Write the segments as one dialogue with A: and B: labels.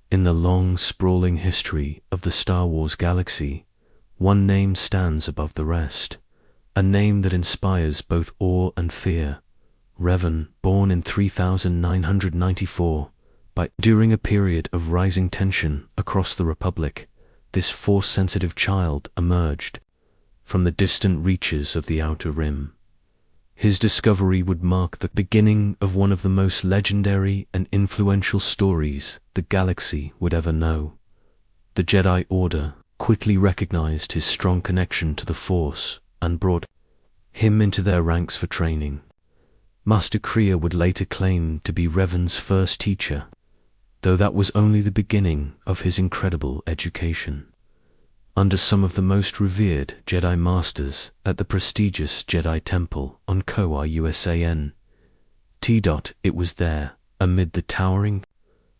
A: In the long, sprawling history of the Star Wars galaxy, one name stands above the rest, a name that inspires both awe and fear. Revan, born in 3994, during a period of rising tension across the Republic, this Force-sensitive child emerged from the distant reaches of the Outer Rim. His discovery would mark the beginning of one of the most legendary and influential stories the galaxy would ever know. The Jedi Order quickly recognized his strong connection to the Force and brought him into their ranks for training. Master Kriya would later claim to be Revan's first teacher, though that was only the beginning of his incredible education. Under some of the most revered Jedi Masters at the prestigious Jedi Temple on Koa, USAN. It was there, amid the towering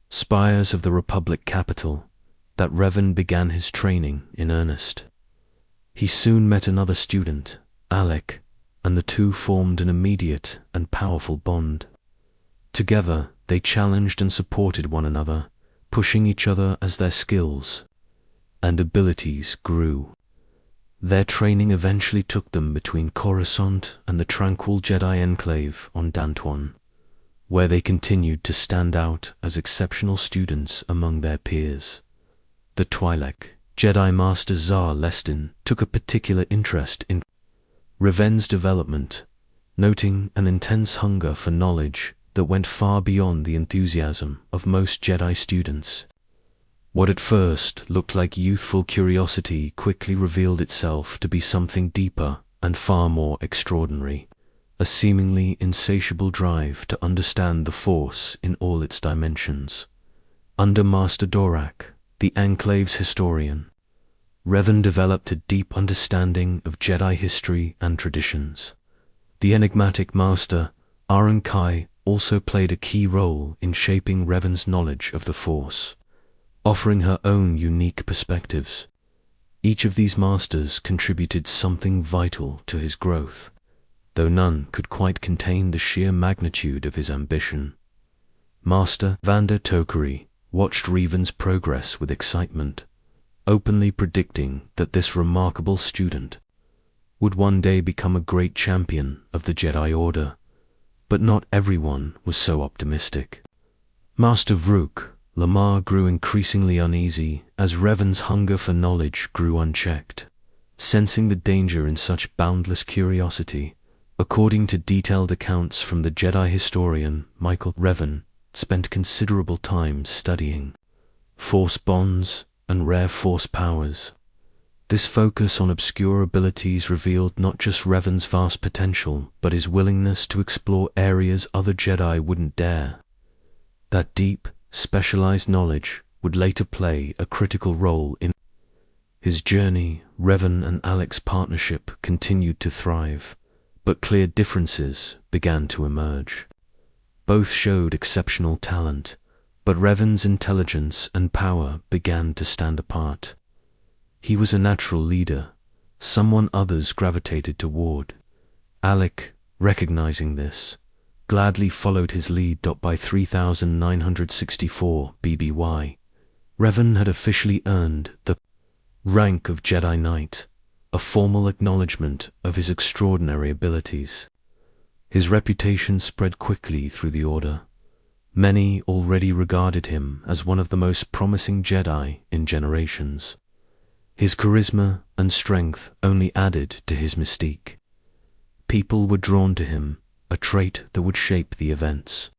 A: spires of the Republic capital, that Revan began his training in earnest. He soon met another student, Alec, and the two formed an immediate and powerful bond. Together, they challenged and supported one another, pushing each other as their skills and abilities grew. Their training eventually took them between Coruscant and the tranquil Jedi Enclave on Dantooine, where they continued to stand out as exceptional students among their peers. The Twi'lek, Jedi Master Zar Lestin, took a particular interest in Revan's development, noting an intense hunger for knowledge that went far beyond the enthusiasm of most Jedi students. What at first looked like youthful curiosity quickly revealed itself to be something deeper and far more extraordinary, a seemingly insatiable drive to understand the Force in all its dimensions. Under Master Dorak, the Enclave's historian, Revan developed a deep understanding of Jedi history and traditions. The enigmatic Master, Aron Kai, also played a key role in shaping Revan's knowledge of the Force, offering her own unique perspectives. Each of these masters contributed something vital to his growth, though none could quite contain the sheer magnitude of his ambition. Master Vander Tokeri watched Revan's progress with excitement, openly predicting that this remarkable student would one day become a great champion of the Jedi Order. But not everyone was so optimistic. Master Vrook Lamar grew increasingly uneasy as Revan's hunger for knowledge grew unchecked. Sensing the danger in such boundless curiosity, according to detailed accounts from the Jedi historian Michael, Revan spent considerable time studying Force bonds and rare Force powers. This focus on obscure abilities revealed not just Revan's vast potential, but his willingness to explore areas other Jedi wouldn't dare. That deep, specialized knowledge would later play a critical role in his journey. Revan and Alec's partnership continued to thrive, but clear differences began to emerge. Both showed exceptional talent, but Revan's intelligence and power began to stand apart. He was a natural leader, someone others gravitated toward. Alec, recognizing this, gladly followed his lead. By 3964 BBY, Revan had officially earned the rank of Jedi Knight, a formal acknowledgement of his extraordinary abilities. His reputation spread quickly through the Order. Many already regarded him as one of the most promising Jedi in generations. His charisma and strength only added to his mystique. People were drawn to him, a trait that would shape the events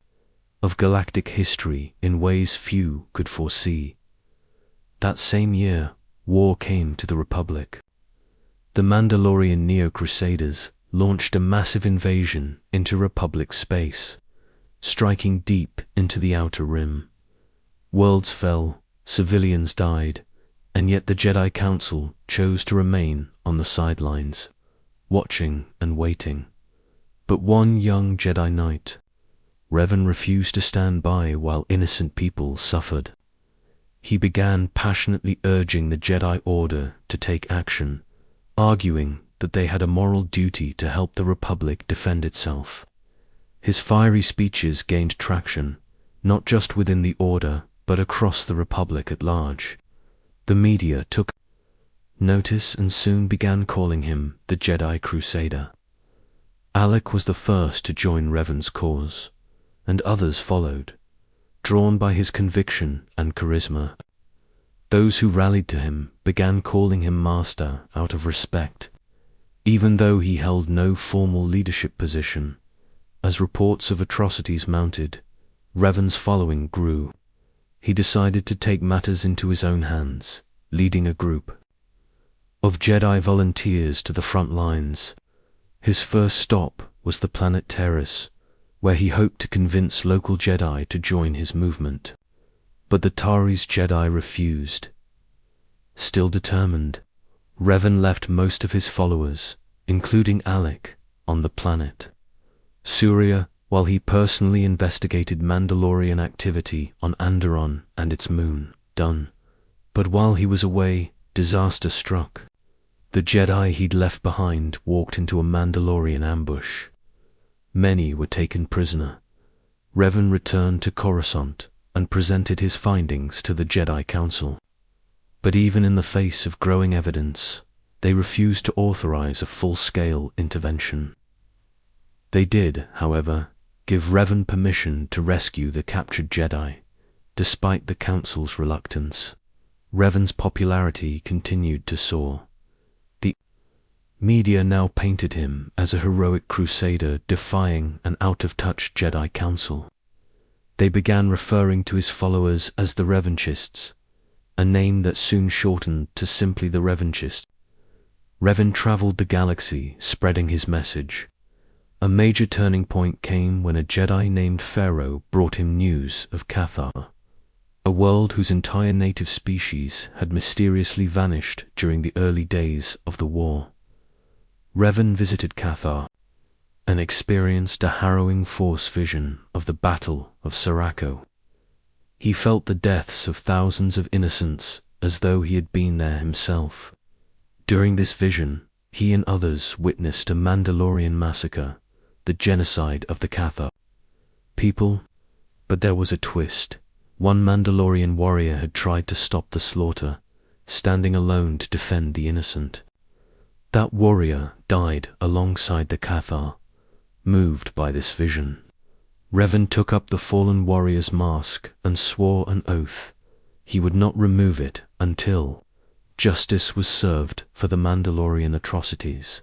A: of galactic history in ways few could foresee. That same year, war came to the Republic. The Mandalorian Neo-Crusaders launched a massive invasion into Republic space, striking deep into the Outer Rim. Worlds fell, civilians died, and yet the Jedi Council chose to remain on the sidelines, watching and waiting. But one young Jedi Knight, Revan, refused to stand by while innocent people suffered. He began passionately urging the Jedi Order to take action, arguing that they had a moral duty to help the Republic defend itself. His fiery speeches gained traction, not just within the Order, but across the Republic at large. The media took notice and soon began calling him the Jedi Crusader. Alec was the first to join Revan's cause, and others followed, drawn by his conviction and charisma. Those who rallied to him began calling him Master out of respect, even though he held no formal leadership position. As reports of atrocities mounted, Revan's following grew. He decided to take matters into his own hands, leading a group of Jedi volunteers to the front lines. His first stop was the planet Terrace, where he hoped to convince local Jedi to join his movement. But the Tari's Jedi refused. Still determined, Revan left most of his followers, including Alec, on the planet Surya, while he personally investigated Mandalorian activity on Anderon and its moon, Dun. But while he was away, disaster struck. The Jedi he'd left behind walked into a Mandalorian ambush. Many were taken prisoner. Revan returned to Coruscant and presented his findings to the Jedi Council. But even in the face of growing evidence, they refused to authorize a full-scale intervention. They did, however, give Revan permission to rescue the captured Jedi, despite the Council's reluctance. Revan's popularity continued to soar. The media now painted him as a heroic crusader defying an out-of-touch Jedi Council. They began referring to his followers as the Revanchists, a name that soon shortened to simply the Revanchist. Revan traveled the galaxy, spreading his message. A major turning point came when a Jedi named Pharaoh brought him news of Cathar, a world whose entire native species had mysteriously vanished during the early days of the war. Revan visited Cathar and experienced a harrowing Force vision of the Battle of Sirocco. He felt the deaths of thousands of innocents as though he had been there himself. During this vision, he and others witnessed a Mandalorian massacre, the genocide of the Cathar people. But there was a twist. One Mandalorian warrior had tried to stop the slaughter, standing alone to defend the innocent. That warrior died alongside the Cathar. Moved by this vision, Revan took up the fallen warrior's mask and swore an oath he would not remove it until justice was served for the Mandalorian atrocities.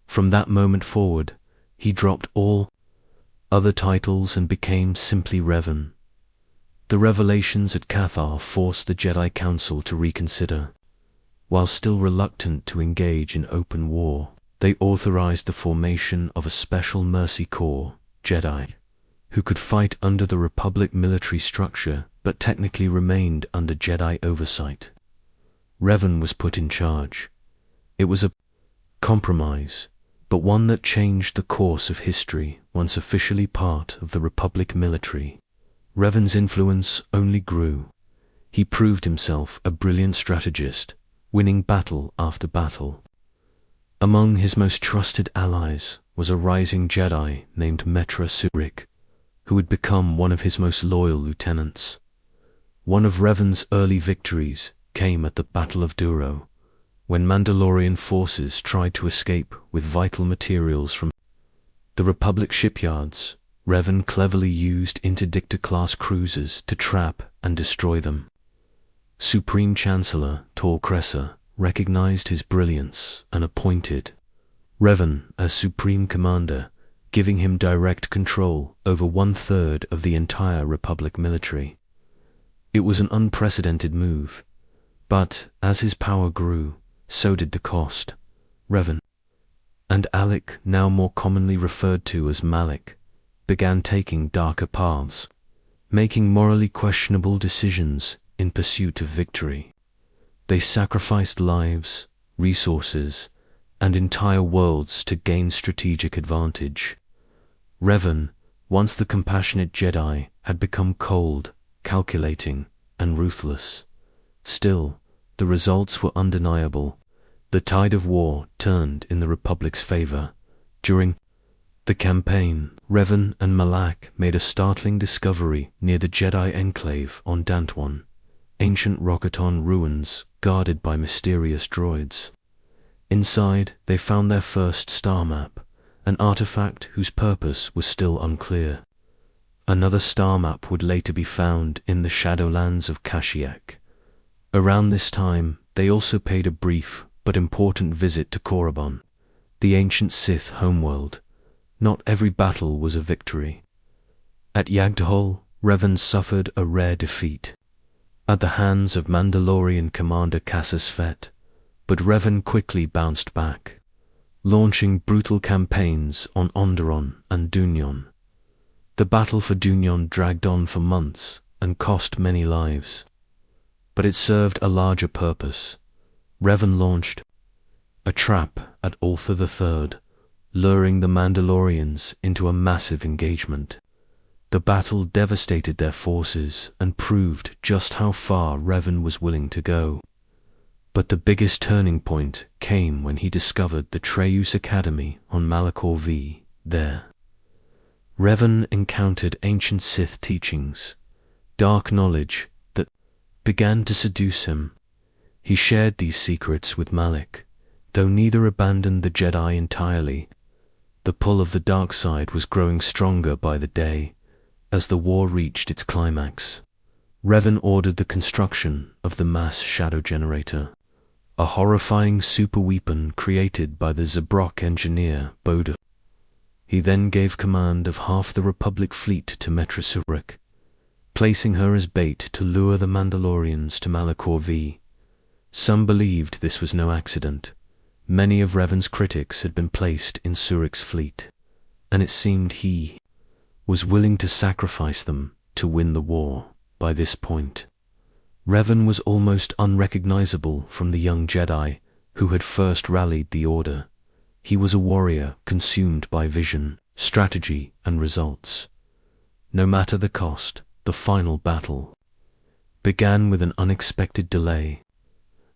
A: From that moment forward, he dropped all other titles and became simply Revan. The revelations at Cathar forced the Jedi Council to reconsider. While still reluctant to engage in open war, they authorized the formation of a special Mercy Corps Jedi, who could fight under the Republic military structure but technically remained under Jedi oversight. Revan was put in charge. It was a compromise, but one that changed the course of history. Once officially part of the Republic military, Revan's influence only grew. He proved himself a brilliant strategist, winning battle after battle. Among his most trusted allies was a rising Jedi named Metra Surik, who would become one of his most loyal lieutenants. One of Revan's early victories came at the Battle of Duro, when Mandalorian forces tried to escape with vital materials from the Republic shipyards. Revan cleverly used Interdictor-class cruisers to trap and destroy them. Supreme Chancellor Tor Kressa recognized his brilliance and appointed Revan as Supreme Commander, giving him direct control over 1/3 of the entire Republic military. It was an unprecedented move, but as his power grew, so did the cost. Revan and Alec, now more commonly referred to as Malik, began taking darker paths, making morally questionable decisions in pursuit of victory. They sacrificed lives, resources, and entire worlds to gain strategic advantage. Revan, once the compassionate Jedi, had become cold, calculating, and ruthless. Still, the results were undeniable. The tide of war turned in the Republic's favor. During The campaign. Revan and Malak made a startling discovery near the Jedi Enclave on Dantwan, ancient Rockaton ruins guarded by mysterious droids. Inside, they found their first star map, an artifact whose purpose was still unclear. Another star map would later be found in the Shadowlands of Kashyyyk. Around this time, they also paid a brief but important visit to Korriban, the ancient Sith homeworld. Not every battle was a victory. At Yagdhol, Revan suffered a rare defeat at the hands of Mandalorian commander Cassius Fett, but Revan quickly bounced back, launching brutal campaigns on Onderon and Dunyon. The battle for Dunyon dragged on for months and cost many lives, but it served a larger purpose. Revan launched a trap at Ultha III, luring the Mandalorians into a massive engagement. The battle devastated their forces and proved just how far Revan was willing to go. But the biggest turning point came when he discovered the Treyus Academy on Malachor V. There, Revan encountered ancient Sith teachings, dark knowledge that began to seduce him. He shared these secrets with Malak, though neither abandoned the Jedi entirely. The pull of the dark side was growing stronger by the day. As the war reached its climax, Revan ordered the construction of the mass shadow generator, a horrifying superweapon created by the Zabrok engineer Boda. He then gave command of half the Republic fleet to Metra Surik, placing her as bait to lure the Mandalorians to Malachor V. Some believed this was no accident. Many of Revan's critics had been placed in Surik's fleet, and it seemed he was willing to sacrifice them to win the war. By this point, Revan was almost unrecognizable from the young Jedi who had first rallied the Order. He was a warrior consumed by vision, strategy, and results. No matter the cost, the final battle began with an unexpected delay.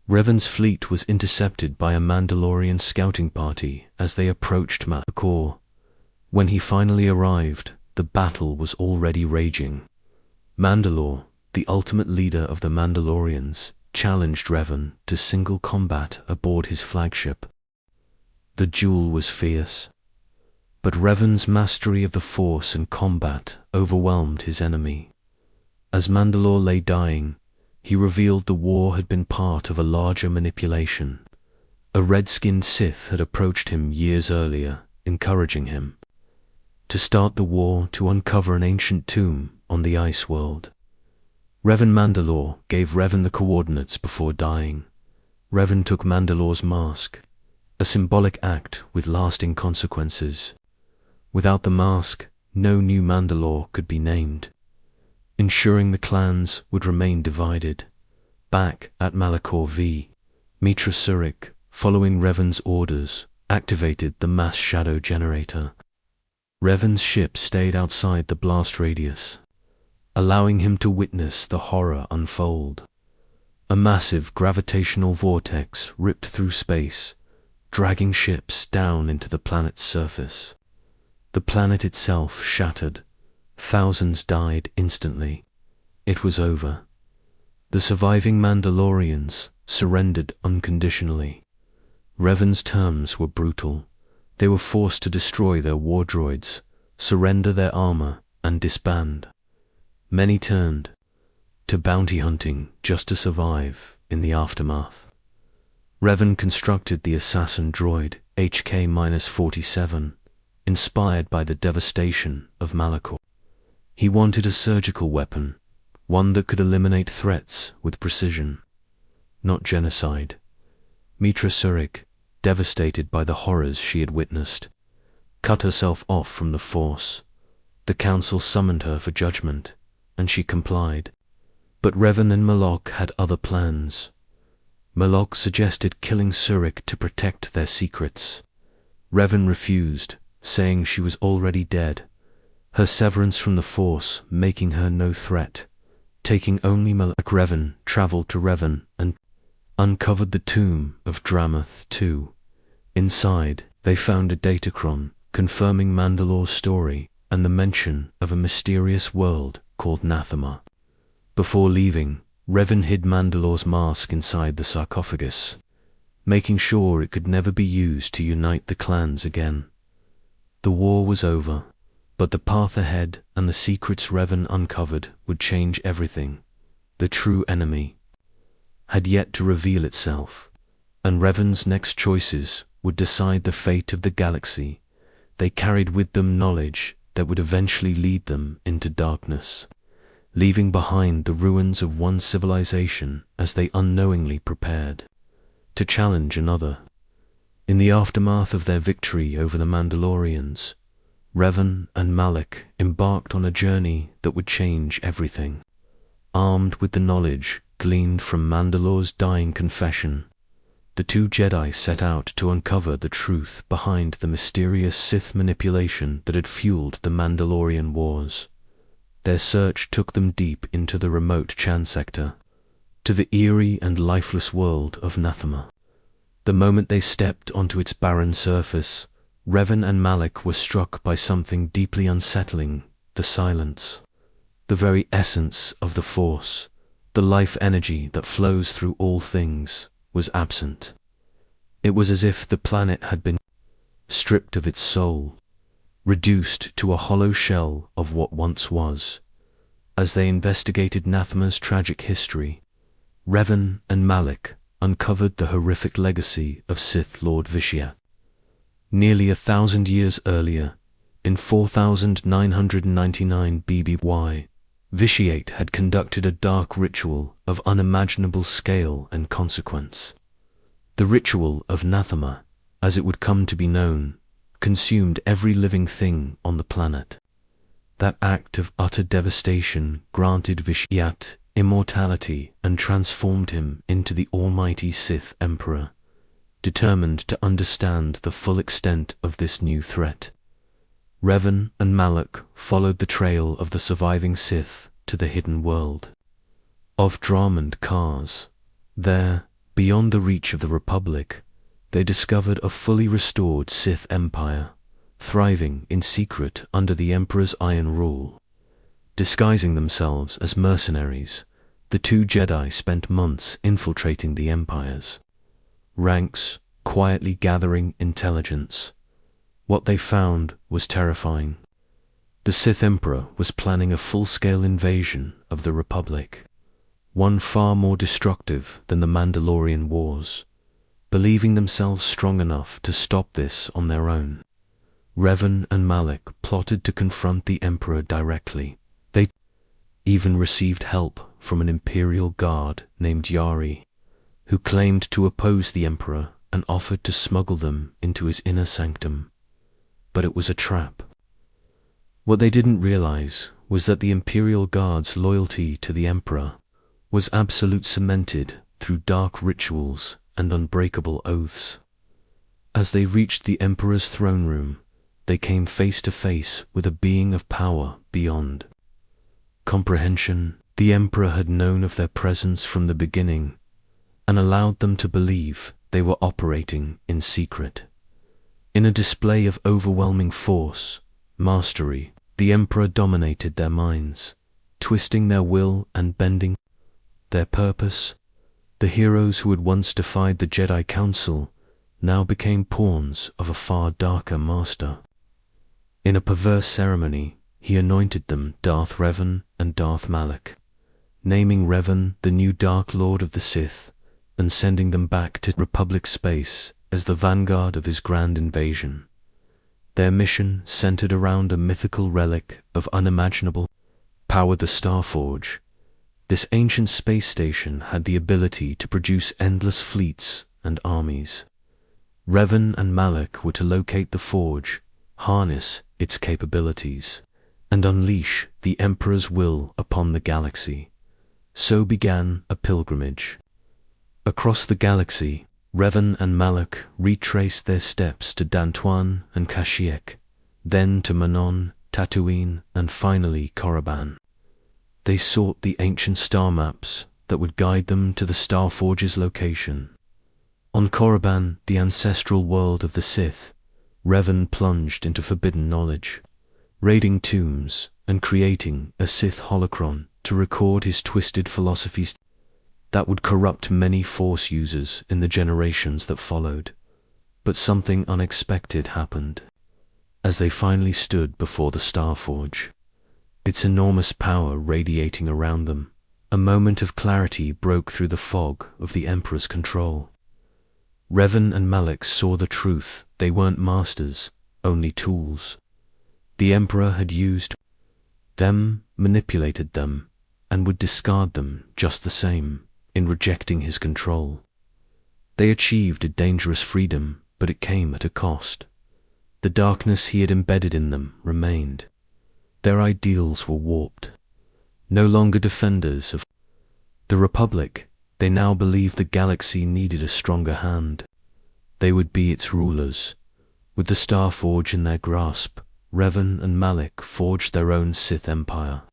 A: Revan's fleet was intercepted by a Mandalorian scouting party as they approached Malachor. When he finally arrived, the battle was already raging. Mandalore, the ultimate leader of the Mandalorians, challenged Revan to single combat aboard his flagship. The duel was fierce, but Revan's mastery of the Force and combat overwhelmed his enemy. As Mandalore lay dying, he revealed the war had been part of a larger manipulation. A red-skinned Sith had approached him years earlier, encouraging him to start the war to uncover an ancient tomb on the Ice World. Revan Mandalore gave Revan the coordinates before dying. Revan took Mandalore's mask, a symbolic act with lasting consequences. Without the mask, no new Mandalore could be named, ensuring the clans would remain divided. Back at Malachor V, Metra Surik, following Revan's orders, activated the mass shadow generator. Revan's ship stayed outside the blast radius, allowing him to witness the horror unfold. A massive gravitational vortex ripped through space, dragging ships down into the planet's surface. The planet itself shattered. Thousands died instantly. It was over. The surviving Mandalorians surrendered unconditionally. Revan's terms were brutal. They were forced to destroy their war droids, surrender their armor, and disband. Many turned to bounty hunting just to survive in the aftermath. Revan constructed the assassin droid HK-47, inspired by the devastation of Malachor. He wanted a surgical weapon, one that could eliminate threats with precision, not genocide. Metra Surik, devastated by the horrors she had witnessed, cut herself off from the Force. The Council summoned her for judgment, and she complied. But Revan and Malak had other plans. Malak suggested killing Surik to protect their secrets. Revan refused, saying she was already dead, her severance from the Force making her no threat. Taking only Malak, Revan traveled to Revan and uncovered the tomb of Dramath II. Inside, they found a datachron, confirming Mandalore's story and the mention of a mysterious world called Nathema. Before leaving, Revan hid Mandalore's mask inside the sarcophagus, making sure it could never be used to unite the clans again. The war was over, but the path ahead and the secrets Revan uncovered would change everything. The true enemy had yet to reveal itself, and Revan's next choices would decide the fate of the galaxy. They carried with them knowledge that would eventually lead them into darkness, leaving behind the ruins of one civilization as they unknowingly prepared to challenge another. In the aftermath of their victory over the Mandalorians, Revan and Malak embarked on a journey that would change everything. Armed with the knowledge gleaned from Mandalore's dying confession, the two Jedi set out to uncover the truth behind the mysterious Sith manipulation that had fueled the Mandalorian Wars. Their search took them deep into the remote Chan sector, to the eerie and lifeless world of Nathema. The moment they stepped onto its barren surface, Revan and Malak were struck by something deeply unsettling: the silence. The very essence of the Force, the life energy that flows through all things, was absent. It was as if the planet had been stripped of its soul, reduced to a hollow shell of what once was. As they investigated Nathema's tragic history, Revan and Malak uncovered the horrific legacy of Sith Lord Vitiate. Nearly 1,000 years earlier, in 4999 BBY, Vitiate had conducted a dark ritual of unimaginable scale and consequence. The ritual of Nathema, as it would come to be known, consumed every living thing on the planet. That act of utter devastation granted Vitiate immortality and transformed him into the almighty Sith Emperor, determined to understand the full extent of this new threat. Revan and Malak followed the trail of the surviving Sith to the hidden world of Drahmand Kars. There, beyond the reach of the Republic, they discovered a fully restored Sith Empire, thriving in secret under the Emperor's iron rule. Disguising themselves as mercenaries, the two Jedi spent months infiltrating the Empire's ranks, quietly gathering intelligence. What they found was terrifying. The Sith Emperor was planning a full-scale invasion of the Republic, one far more destructive than the Mandalorian Wars. Believing themselves strong enough to stop this on their own, Revan and Malak plotted to confront the Emperor directly. They even received help from an Imperial guard named Yari, who claimed to oppose the Emperor and offered to smuggle them into his inner sanctum. But it was a trap. What they didn't realize was that the Imperial Guard's loyalty to the Emperor was absolute, cemented through dark rituals and unbreakable oaths. As they reached the Emperor's throne room, they came face to face with a being of power beyond comprehension. The Emperor had known of their presence from the beginning and allowed them to believe they were operating in secret. In a display of overwhelming force, mastery, the Emperor dominated their minds, twisting their will and bending their purpose. The heroes who had once defied the Jedi Council now became pawns of a far darker master. In a perverse ceremony, he anointed them Darth Revan and Darth Malak, naming Revan the new Dark Lord of the Sith and sending them back to Republic space as the vanguard of his grand invasion. Their mission centered around a mythical relic of unimaginable power, the Starforge. This ancient space station had the ability to produce endless fleets and armies. Revan and Malak were to locate the forge, harness its capabilities, and unleash the Emperor's will upon the galaxy. So began a pilgrimage. Across the galaxy, Revan and Malak retraced their steps to Dantooine and Kashyyyk, then to Manon, Tatooine, and finally Korriban. They sought the ancient star maps that would guide them to the Starforge's location. On Korriban, the ancestral world of the Sith, Revan plunged into forbidden knowledge, raiding tombs and creating a Sith holocron to record his twisted philosophies that would corrupt many Force users in the generations that followed. But something unexpected happened. As they finally stood before the Starforge, its enormous power radiating around them, a moment of clarity broke through the fog of the Emperor's control. Revan and Malak saw the truth. They weren't masters, only tools. The Emperor had used them, manipulated them, and would discard them just the same in rejecting his control. They achieved a dangerous freedom, but it came at a cost. The darkness he had embedded in them remained. Their ideals were warped. No longer defenders of the Republic, they now believed the galaxy needed a stronger hand. They would be its rulers. With the Starforge in their grasp, Revan and Malak forged their own Sith Empire.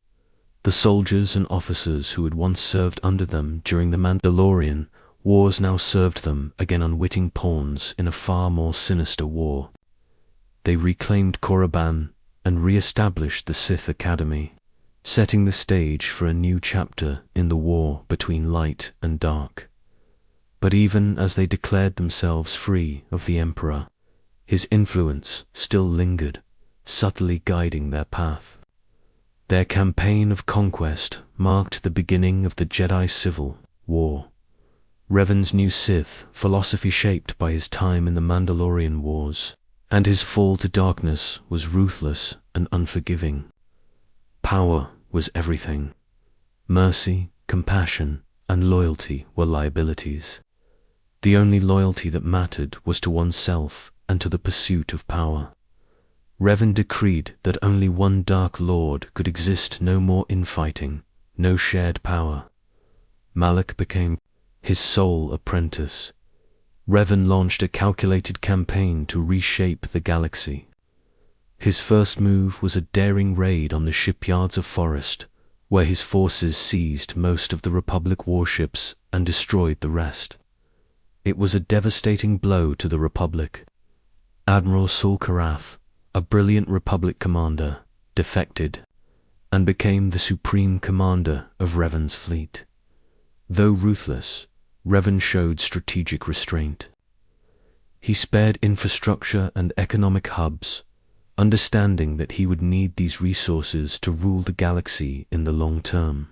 A: The soldiers and officers who had once served under them during the Mandalorian wars now served them again, unwitting pawns in a far more sinister war. They reclaimed Korriban and re-established the Sith Academy, setting the stage for a new chapter in the war between light and dark. But even as they declared themselves free of the Emperor, his influence still lingered, subtly guiding their path. Their campaign of conquest marked the beginning of the Jedi Civil War. Revan's new Sith philosophy shaped by his time in the Mandalorian Wars, and his fall to darkness was ruthless and unforgiving. Power was everything. Mercy, compassion, and loyalty were liabilities. The only loyalty that mattered was to oneself and to the pursuit of power. Revan decreed that only one Dark Lord could exist, no more infighting, no shared power. Malak became his sole apprentice. Revan launched a calculated campaign to reshape the galaxy. His first move was a daring raid on the shipyards of Forest, where his forces seized most of the Republic warships and destroyed the rest. It was a devastating blow to the Republic. Admiral Sul Karath, a brilliant Republic commander, defected and became the supreme commander of Revan's fleet. Though ruthless, Revan showed strategic restraint. He spared infrastructure and economic hubs, understanding that he would need these resources to rule the galaxy in the long term.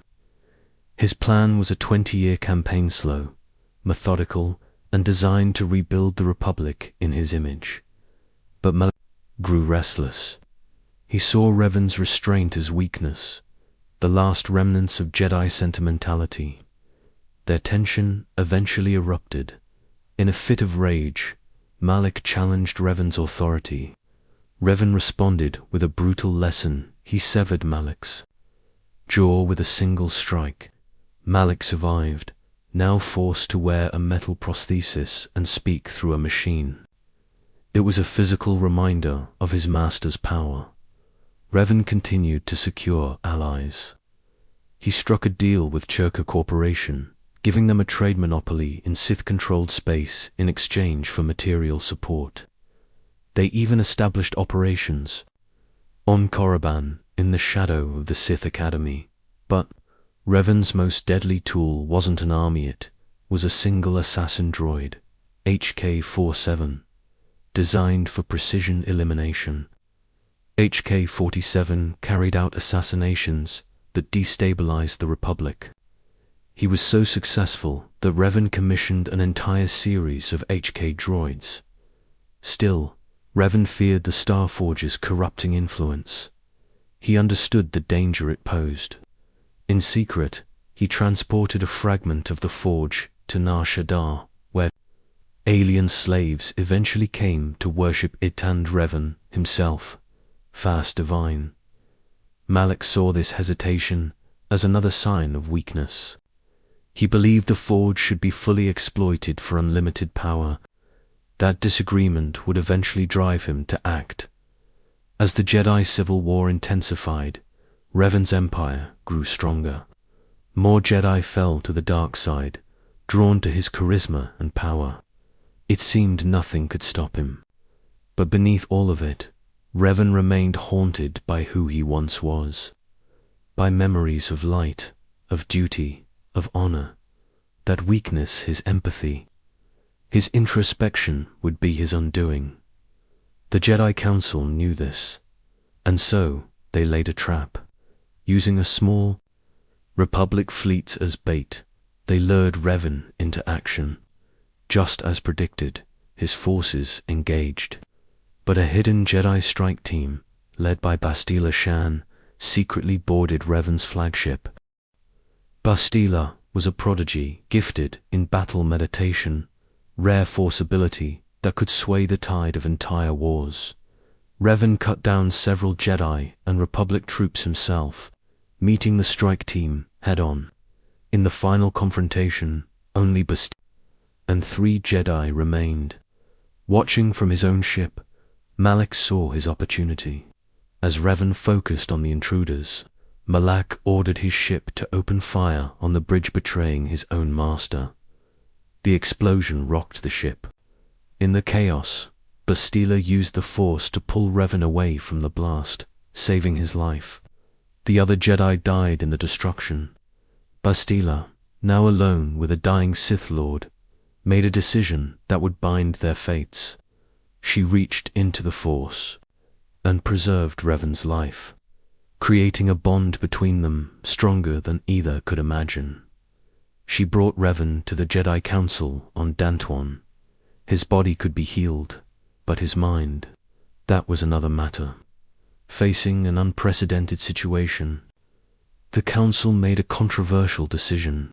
A: His plan was a 20-year campaign, slow, methodical, and designed to rebuild the Republic in his image. But Malak grew restless. He saw Revan's restraint as weakness, the last remnants of Jedi sentimentality. Their tension eventually erupted. In a fit of rage, Malak challenged Revan's authority. Revan responded with a brutal lesson. He severed Malak's jaw with a single strike. Malak survived, now forced to wear a metal prosthesis and speak through a machine. It was a physical reminder of his master's power. Revan continued to secure allies. He struck a deal with Chirka Corporation, giving them a trade monopoly in Sith-controlled space in exchange for material support. They even established operations on Korriban in the shadow of the Sith Academy. But Revan's most deadly tool wasn't an army, it was a single assassin droid, HK-47, designed for precision elimination. HK-47 carried out assassinations that destabilized the Republic. He was so successful that Revan commissioned an entire series of HK droids. Still, Revan feared the Starforge's corrupting influence. He understood the danger it posed. In secret, he transported a fragment of the Forge to Nar Shaddaa, where alien slaves eventually came to worship it, and Revan himself, fast divine. Malak saw this hesitation as another sign of weakness. He believed the Forge should be fully exploited for unlimited power. That disagreement would eventually drive him to act. As the Jedi Civil War intensified, Revan's empire grew stronger. More Jedi fell to the dark side, drawn to his charisma and power. It seemed nothing could stop him. But beneath all of it, Revan remained haunted by who he once was, by memories of light, of duty, of honor. That weakness, his empathy, his introspection would be his undoing. The Jedi Council knew this, and so they laid a trap. Using a small Republic fleet as bait, they lured Revan into action. Just as predicted, his forces engaged. But a hidden Jedi strike team, led by Bastila Shan, secretly boarded Revan's flagship. Bastila was a prodigy, gifted in battle meditation, rare force ability that could sway the tide of entire wars. Revan cut down several Jedi and Republic troops himself, meeting the strike team head-on. In the final confrontation, only Bastila and 3 Jedi remained. Watching from his own ship, Malak saw his opportunity. As Revan focused on the intruders, Malak ordered his ship to open fire on the bridge, betraying his own master. The explosion rocked the ship. In the chaos, Bastila used the Force to pull Revan away from the blast, saving his life. The other Jedi died in the destruction. Bastila, now alone with a dying Sith Lord, made a decision that would bind their fates. She reached into the Force and preserved Revan's life, creating a bond between them stronger than either could imagine. She brought Revan to the Jedi Council on Dantwan. His body could be healed, but his mind, that was another matter. Facing an unprecedented situation, the Council made a controversial decision.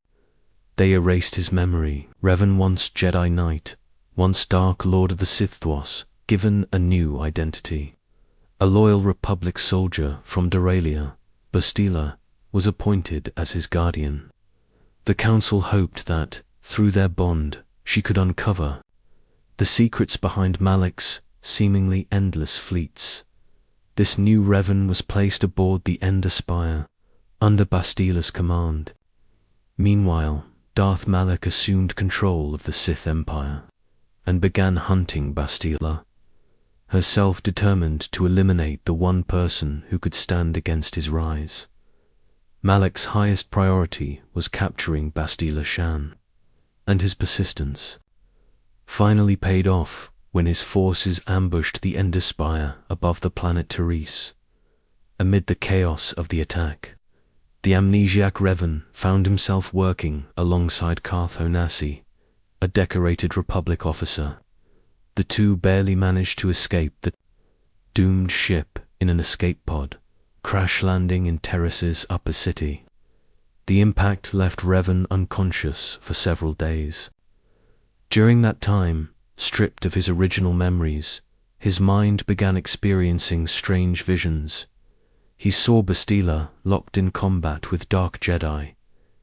A: They erased his memory. Revan, once Jedi Knight, once Dark Lord of the Sith, was given a new identity. A loyal Republic soldier from Doralia, Bastila was appointed as his guardian. The Council hoped that, through their bond, she could uncover the secrets behind Malak's seemingly endless fleets. This new Revan was placed aboard the Ender Spire, under Bastila's command. Meanwhile, Darth Malak assumed control of the Sith Empire and began hunting Bastila, herself determined to eliminate the one person who could stand against his rise. Malak's highest priority was capturing Bastila Shan, and his persistence finally paid off when his forces ambushed the Ender Spire above the planet Therese. Amid the chaos of the attack, the amnesiac Revan found himself working alongside Karth Onasi, a decorated Republic officer. The two barely managed to escape the doomed ship in an escape pod, crash landing in Terrace's upper city. The impact left Revan unconscious for several days. During that time, stripped of his original memories, his mind began experiencing strange visions. He saw Bastila locked in combat with Dark Jedi.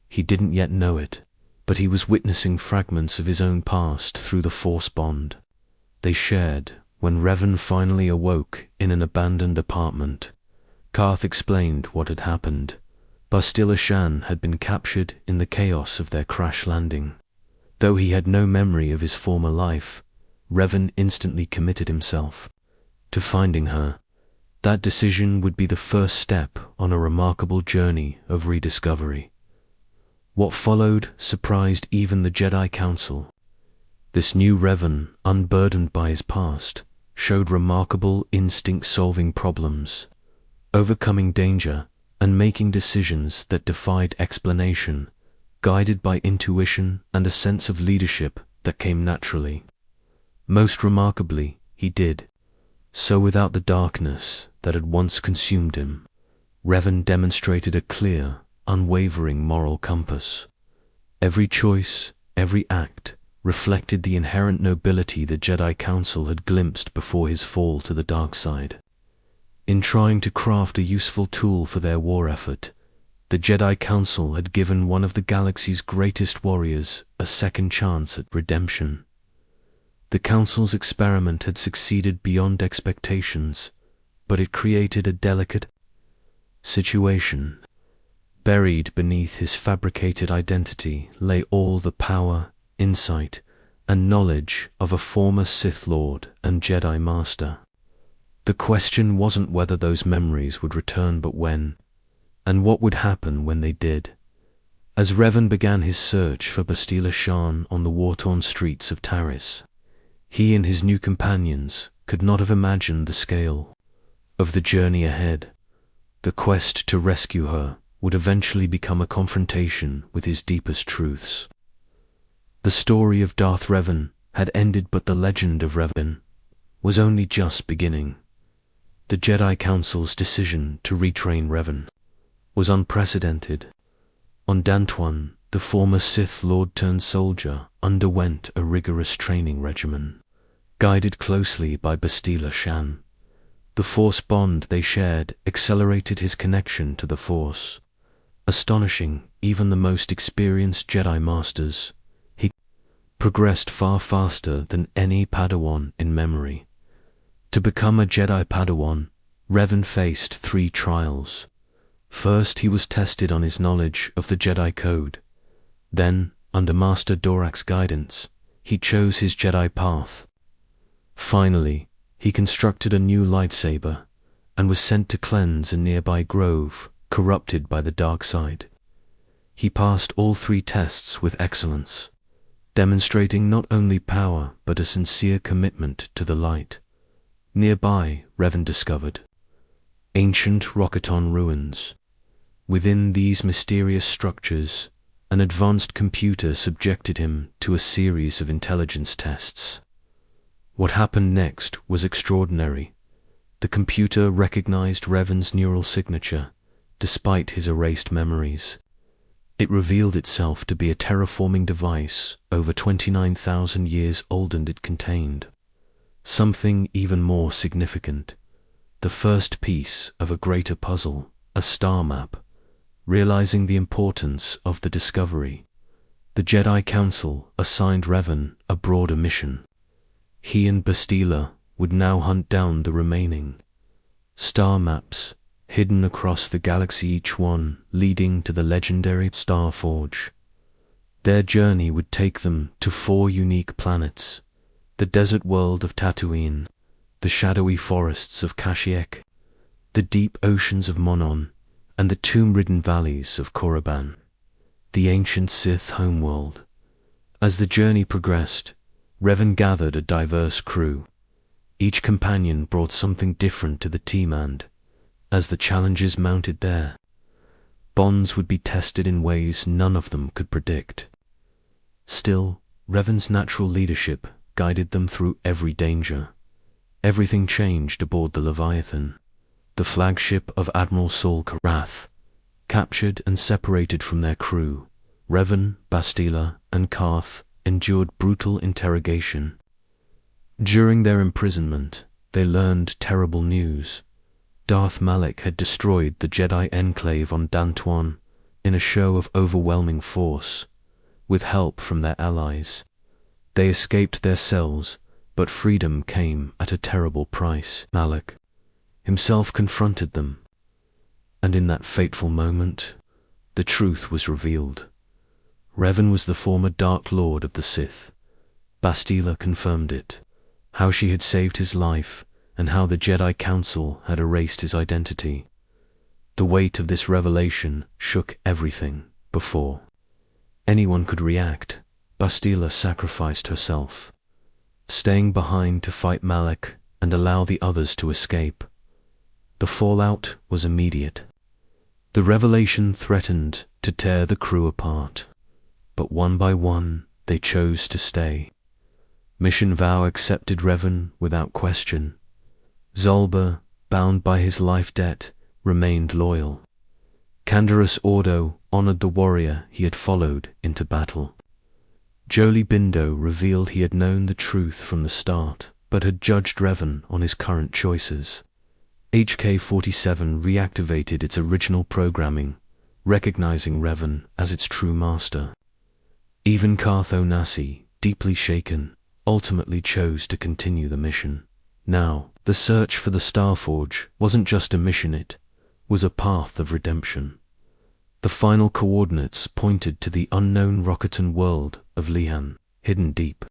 A: He didn't yet know it, but he was witnessing fragments of his own past through the Force bond they shared. When Revan finally awoke in an abandoned apartment, Karth explained what had happened. Bastila Shan had been captured in the chaos of their crash landing. Though he had no memory of his former life, Revan instantly committed himself to finding her. That decision would be the first step on a remarkable journey of rediscovery. What followed surprised even the Jedi Council. This new Revan, unburdened by his past, showed remarkable instinct solving problems, overcoming danger and making decisions that defied explanation, guided by intuition and a sense of leadership that came naturally. Most remarkably, he did so without the darkness that had once consumed him. Revan demonstrated a clear, unwavering moral compass. Every choice, every act, reflected the inherent nobility the Jedi Council had glimpsed before his fall to the dark side. In trying to craft a useful tool for their war effort, the Jedi Council had given one of the galaxy's greatest warriors a second chance at redemption. The Council's experiment had succeeded beyond expectations, but it created a delicate situation. Buried beneath his fabricated identity lay all the power, insight, and knowledge of a former Sith Lord and Jedi Master. The question wasn't whether those memories would return but when, and what would happen when they did. As Revan began his search for Bastila Shan on the war-torn streets of Taris, he and his new companions could not have imagined the scale of the journey ahead. The quest to rescue her would eventually become a confrontation with his deepest truths. The story of Darth Revan had ended, but the legend of Revan was only just beginning. The Jedi Council's decision to retrain Revan was unprecedented. On Dantooine, the former Sith Lord turned soldier underwent a rigorous training regimen, guided closely by Bastila Shan. The Force bond they shared accelerated his connection to the Force, astonishing even the most experienced Jedi Masters. He progressed far faster than any Padawan in memory. To become a Jedi Padawan, Revan faced 3 trials. First, he was tested on his knowledge of the Jedi Code. Then, under Master Dorak's guidance, he chose his Jedi path. Finally, he constructed a new lightsaber and was sent to cleanse a nearby grove corrupted by the dark side. He passed all 3 tests with excellence, demonstrating not only power but a sincere commitment to the light. Nearby, Revan discovered ancient Rockaton ruins. Within these mysterious structures, an advanced computer subjected him to a series of intelligence tests. What happened next was extraordinary. The computer recognized Revan's neural signature, despite his erased memories. It revealed itself to be a terraforming device over 29,000 years old, and it contained something even more significant: the first piece of a greater puzzle, a star map. Realizing the importance of the discovery, the Jedi Council assigned Revan a broader mission. He and Bastila would now hunt down the remaining star maps hidden across the galaxy, each one leading to the legendary Star Forge. Their journey would take them to 4 unique planets: the desert world of Tatooine, the shadowy forests of Kashyyyk, the deep oceans of Monon, and the tomb-ridden valleys of Korriban, the ancient Sith homeworld. As the journey progressed, Revan gathered a diverse crew. Each companion brought something different to the team, and, as the challenges mounted there, bonds would be tested in ways none of them could predict. Still, Revan's natural leadership guided them through every danger. Everything changed aboard the Leviathan, the flagship of Admiral Saul Karath. Captured and separated from their crew, Revan, Bastila, and Karth endured brutal interrogation. During their imprisonment, they learned terrible news. Darth Malak had destroyed the Jedi enclave on Dantooine in a show of overwhelming force, with help from their allies. They escaped their cells, but freedom came at a terrible price. Malak himself confronted them, and in that fateful moment, the truth was revealed. Revan was the former Dark Lord of the Sith. Bastila confirmed it, how she had saved his life and how the Jedi Council had erased his identity. The weight of this revelation shook everything. Before anyone could react, Bastila sacrificed herself, staying behind to fight Malak and allow the others to escape. The fallout was immediate. The revelation threatened to tear the crew apart, but one by one they chose to stay. Mission Vow accepted Revan without question. Zolber, bound by his life debt, remained loyal. Canderous Ordo honored the warrior he had followed into battle. Jolie Bindo revealed he had known the truth from the start, but had judged Revan on his current choices. HK-47 reactivated its original programming, recognizing Revan as its true master. Even Karth Onasi, deeply shaken, ultimately chose to continue the mission. Now, the search for the Starforge wasn't just a mission, it was a path of redemption. The final coordinates pointed to the unknown Rockaton world of Lihan, hidden deep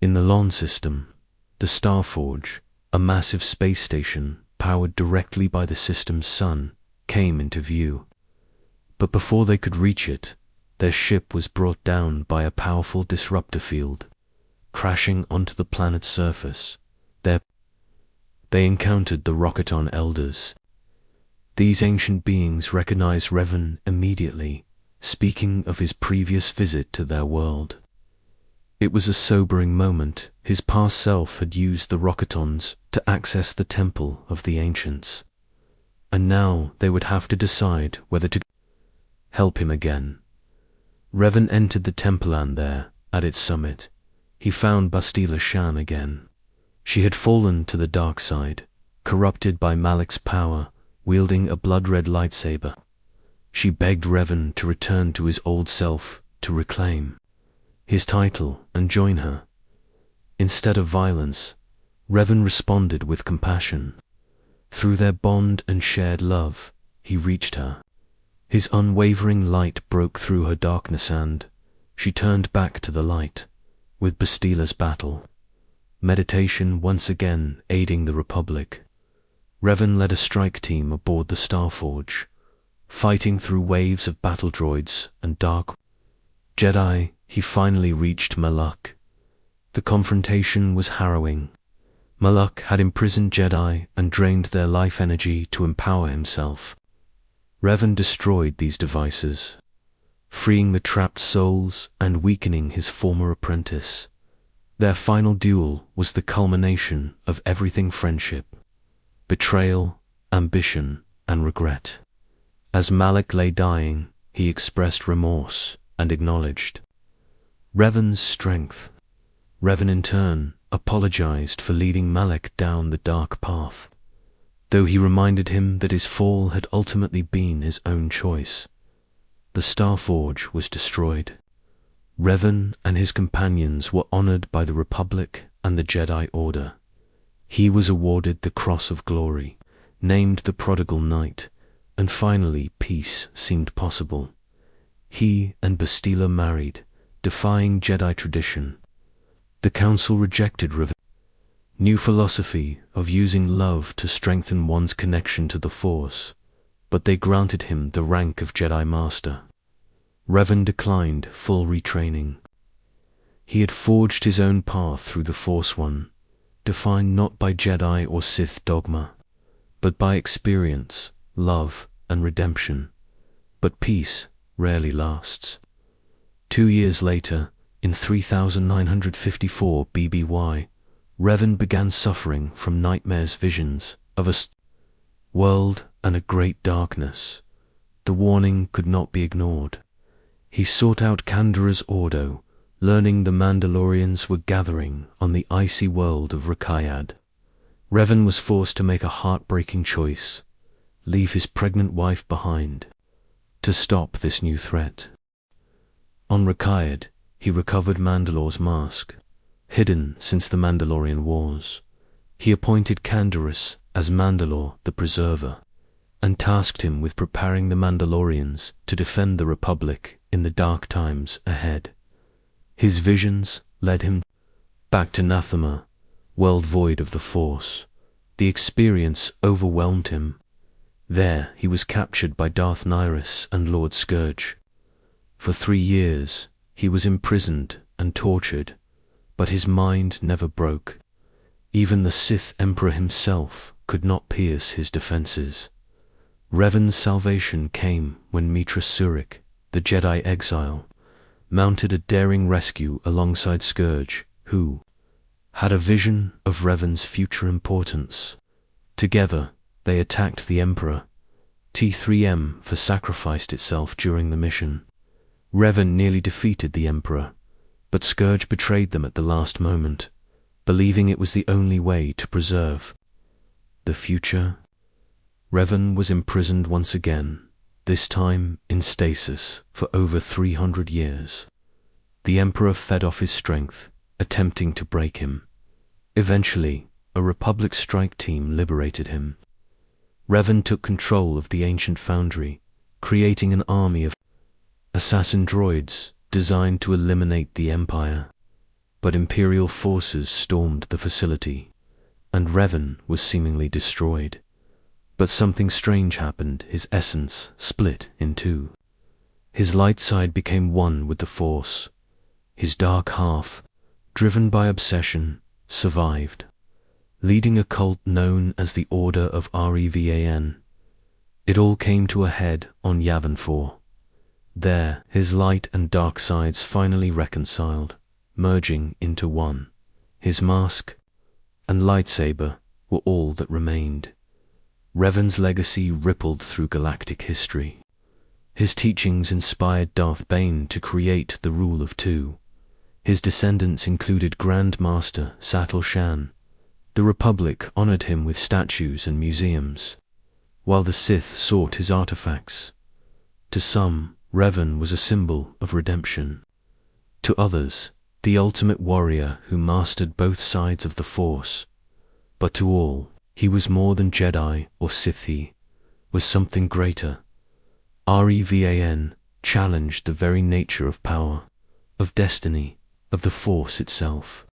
A: In the Lon system, the Starforge, a massive space station powered directly by the system's sun, came into view. But before they could reach it, their ship was brought down by a powerful disruptor field, crashing onto the planet's surface. There, they encountered the Rockaton Elders. These ancient beings recognized Revan immediately, speaking of his previous visit to their world. It was a sobering moment. His past self had used the Rockatons to access the temple of the ancients, and now they would have to decide whether to help him again. Revan entered the temple, and there, at its summit, he found Bastila Shan again. She had fallen to the dark side, corrupted by Malic's power, wielding a blood-red lightsaber. She begged Revan to return to his old self, to reclaim his title and join her. Instead of violence, Revan responded with compassion. Through their bond and shared love, he reached her. His unwavering light broke through her darkness, and she turned back to the light, with Bastila's battle. Meditation once again aiding the Republic. Revan led a strike team aboard the Starforge, fighting through waves of battle droids and dark Jedi. He finally reached Malak. The confrontation was harrowing. Malak had imprisoned Jedi and drained their life energy to empower himself. Revan destroyed these devices, freeing the trapped souls and weakening his former apprentice. Their final duel was the culmination of everything: friendship, betrayal, ambition, and regret. As Malak lay dying, he expressed remorse and acknowledged Revan's strength. Revan in turn apologized for leading Malak down the dark path, though he reminded him that his fall had ultimately been his own choice. The Starforge was destroyed. Revan and his companions were honored by the Republic and the Jedi Order. He was awarded the Cross of Glory, named the Prodigal Knight, and finally peace seemed possible. He and Bastila married, defying Jedi tradition. The Council rejected Revan's new philosophy of using love to strengthen one's connection to the Force, but they granted him the rank of Jedi Master. Revan declined full retraining. He had forged his own path through the Force One, defined not by Jedi or Sith dogma, but by experience, love, and redemption. But peace rarely lasts. 2 years later, in 3954 BBY, Revan began suffering from nightmares, visions of a world and a great darkness. The warning could not be ignored. He sought out Kandara's Ordo, learning the Mandalorians were gathering on the icy world of Rakayad. Revan was forced to make a heartbreaking choice: leave his pregnant wife behind to stop this new threat. On Rakayad, he recovered Mandalore's mask, hidden since the Mandalorian Wars. He appointed Canderous as Mandalore the Preserver, and tasked him with preparing the Mandalorians to defend the Republic in the dark times ahead. His visions led him back to Nathema, world void of the Force. The experience overwhelmed him. There he was captured by Darth Nihilus and Lord Scourge. For 3 years he was imprisoned and tortured, but his mind never broke. Even the Sith Emperor himself could not pierce his defenses. Revan's salvation came when Mitra Surik, the Jedi exile, mounted a daring rescue alongside Scourge, who had a vision of Revan's future importance. Together, they attacked the Emperor. T3M for sacrificed itself during the mission. Revan nearly defeated the Emperor, but Scourge betrayed them at the last moment, believing it was the only way to preserve the future. Revan was imprisoned once again, this time in stasis for over 300 years. The Emperor fed off his strength, attempting to break him. Eventually, a Republic strike team liberated him. Revan took control of the ancient foundry, creating an army of assassin droids designed to eliminate the Empire. But Imperial forces stormed the facility, and Revan was seemingly destroyed. But something strange happened. His essence split in two. His light side became one with the Force. His dark half, driven by obsession, survived, leading a cult known as the Order of Revan. It all came to a head on Yavin 4. There, his light and dark sides finally reconciled, merging into one. His mask and lightsaber were all that remained. Revan's legacy rippled through galactic history. His teachings inspired Darth Bane to create the Rule of Two. His descendants included Grand Master Satal Shan. The Republic honored him with statues and museums, while the Sith sought his artifacts. To some, Revan was a symbol of redemption. To others, the ultimate warrior who mastered both sides of the Force. But to all, he was more than Jedi or Sith. He was something greater. Revan challenged the very nature of power, of destiny, of the Force itself.